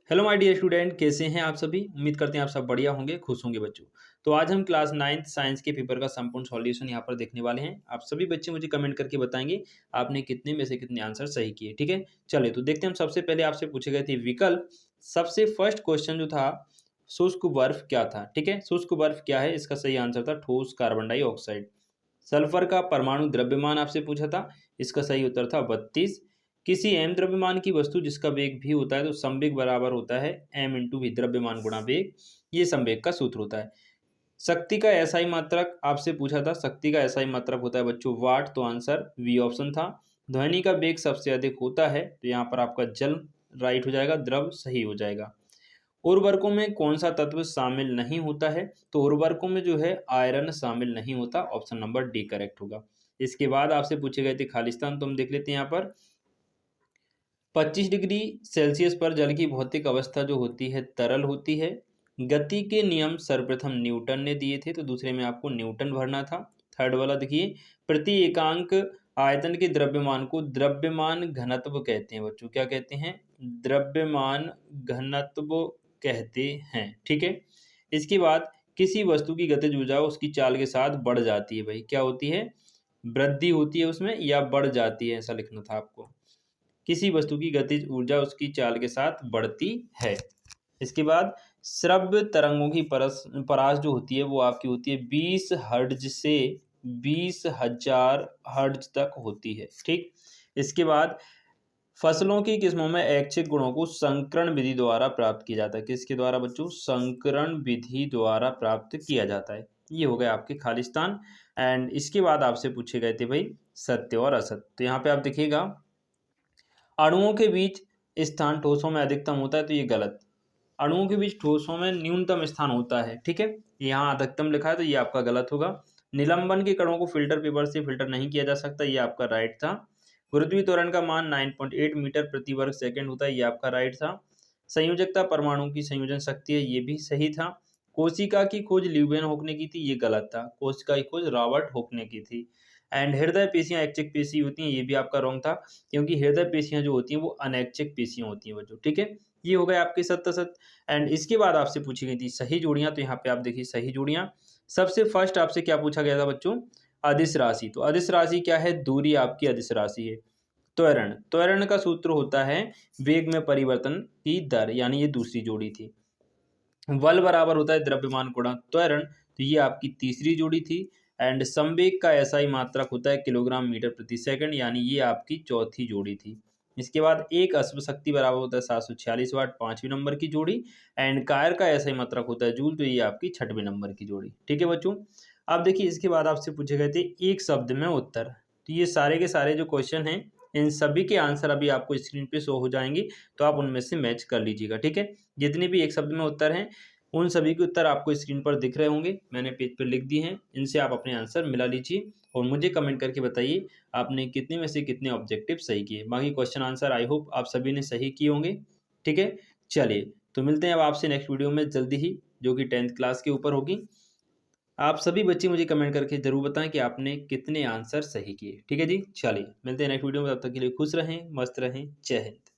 Hello my dear student, कैसे हैं आप सभी। उम्मीद करते हैं आप सब बढ़िया होंगे, खुश होंगे बच्चों। तो आज हम क्लास 9th साइंस के पेपर का संपूर्ण सॉल्यूशन यहाँ पर देखने वाले हैं। आप सभी बच्चे मुझे कमेंट करके बताएंगे आपने कितने में से कितने आंसर सही किए। ठीक है, चलिए तो देखते हैं। हम सबसे पहले आपसे पूछे गए थे विकल्प। सबसे फर्स्ट क्वेश्चन जो था, शुष्क बर्फ क्या था। ठीक है, शुष्क बर्फ क्या है, इसका सही आंसर था ठोस कार्बन डाइऑक्साइड। सल्फर का परमाणु द्रव्यमान आपसे पूछा था, इसका सही उत्तर था 32। किसी एम द्रव्यमान की वस्तु जिसका वेग भी होता है तो संवेग बराबर होता है एम इंटू भी, द्रव्यमान गुणा वेग, ये संवेग का सूत्र होता है। शक्ति का एसआई मात्रक आपसे पूछा था, शक्ति का एसआई मात्रक होता है बच्चों वाट, तो आंसर वी ऑप्शन था। ध्वनि का वेग सबसे अधिक होता है, तो यहाँ पर आपका जल राइट हो जाएगा, द्रव सही हो जाएगा। उर्वरकों में कौन सा तत्व शामिल नहीं होता है, तो उर्वरकों में जो है आयरन शामिल नहीं होता, ऑप्शन नंबर डी करेक्ट होगा। इसके बाद आपसे पूछे गए थे खालिस्तान, तो हम देख लेते हैं यहाँ पर 25 डिग्री सेल्सियस पर जल की भौतिक अवस्था जो होती है तरल होती है। गति के नियम सर्वप्रथम न्यूटन ने दिए थे, तो दूसरे में आपको न्यूटन भरना था। थर्ड वाला देखिए, प्रति एकांक आयतन के द्रव्यमान को द्रव्यमान घनत्व कहते हैं बच्चों, क्या कहते हैं, द्रव्यमान घनत्व कहते हैं। ठीक है, इसके बाद किसी वस्तु की गतिज ऊर्जा उसकी चाल के साथ बढ़ जाती है, भाई क्या होती है, वृद्धि होती है उसमें या बढ़ जाती है, ऐसा लिखना था आपको। किसी वस्तु की गतिज ऊर्जा उसकी चाल के साथ बढ़ती है। इसके बाद श्रव्य तरंगों की परास जो होती है वो आपकी होती है 20 हर्ट्ज से 20,000 हर्ट्ज तक होती है। ठीक, इसके बाद फसलों की किस्मों में ऐच्छिक गुणों को संकरण विधि द्वारा प्राप्त किया जाता है। किसके द्वारा बच्चों, संकरण विधि द्वारा प्राप्त किया जाता है। ये हो गए आपके खालिस्तान। एंड इसके बाद आपसे पूछे गए थे भाई सत्य और असत्य। तो यहाँ पे आप देखिएगा, अणुओं के बीच स्थान ठोसों में अधिकतम होता है, तो ये गलत। अणुओं के बीच ठोसों में न्यूनतम स्थान होता है। ठीक है, यहाँ अधिकतम लिखा है तो ये आपका गलत होगा। निलंबन के कणों को फिल्टर पेपर से फिल्टर नहीं किया जा सकता, ये आपका राइट था। गुरुत्वीय त्वरण का मान 9.8 मीटर प्रति वर्ग सेकंड होता है, ये आपका राइट था। संयोजकता परमाणु की संयोजन शक्ति है, ये भी सही था। कोशिका की खोज ल्यूबेन होकने की थी, ये गलत था। कोशिका की खोज रॉबर्ट होकने की थी। एंड हृदय पेशियां ऐच्छिक पेशी होती हैं, ये भी आपका रॉन्ग था, क्योंकि हृदय पेशियां जो होती हैं वो अनैच्छिक पेशियां होती हैं बच्चों। ठीक है, ये हो गए आपके सत्य सत्य। एंड इसके बाद आपसे पूछी गई थी सही जोड़ियां, तो यहाँ पे आप देखिए सही जोड़ियां। सबसे फर्स्ट आपसे क्या पूछा गया था बच्चों, अदिश राशि। तो अदिश राशि क्या है, दूरी आपकी अदिश राशि है। त्वरण, त्वरण का सूत्र होता है वेग में परिवर्तन की दर, यानी ये दूसरी जोड़ी थी। बल बराबर होता है द्रव्यमान गुणा त्वरण, तो ये आपकी तीसरी जोड़ी थी। एंड संवेग का एसआई मात्रक होता है किलोग्राम मीटर प्रति सेकंड, यानी ये आपकी चौथी जोड़ी थी। इसके बाद एक अश्व शक्ति बराबर होता है 746 वाट, पांचवी नंबर की जोड़ी। एंड कायर का एसआई मात्रक होता है जूल, तो ये आपकी छठवें नंबर की जोड़ी। ठीक है बच्चों, अब देखिए इसके बाद आपसे पूछे गए थे एक शब्द में उत्तर। तो ये सारे के सारे जो क्वेश्चन हैं, इन सभी के आंसर अभी आपको स्क्रीन पे शो हो जाएंगे, तो आप उनमें से मैच कर लीजिएगा। ठीक है, जितने भी एक शब्द में उत्तर हैं उन सभी के उत्तर आपको स्क्रीन पर दिख रहे होंगे, मैंने पेज पर लिख दिए हैं। इनसे आप अपने आंसर मिला लीजिए और मुझे कमेंट करके बताइए आपने कितने में से कितने ऑब्जेक्टिव सही किए। बाकी क्वेश्चन आंसर आई होप आप सभी ने सही किए होंगे। ठीक है, चलिए तो मिलते हैं अब आपसे नेक्स्ट वीडियो में जल्दी ही, जो कि 10th क्लास के ऊपर होगी। आप सभी बच्चे मुझे कमेंट करके जरूर बताएं कि आपने कितने आंसर सही किए। ठीक है जी, चलिए मिलते हैं नेक्स्ट वीडियो में, तब तक के लिए खुश रहें, मस्त रहें, जय हिंद।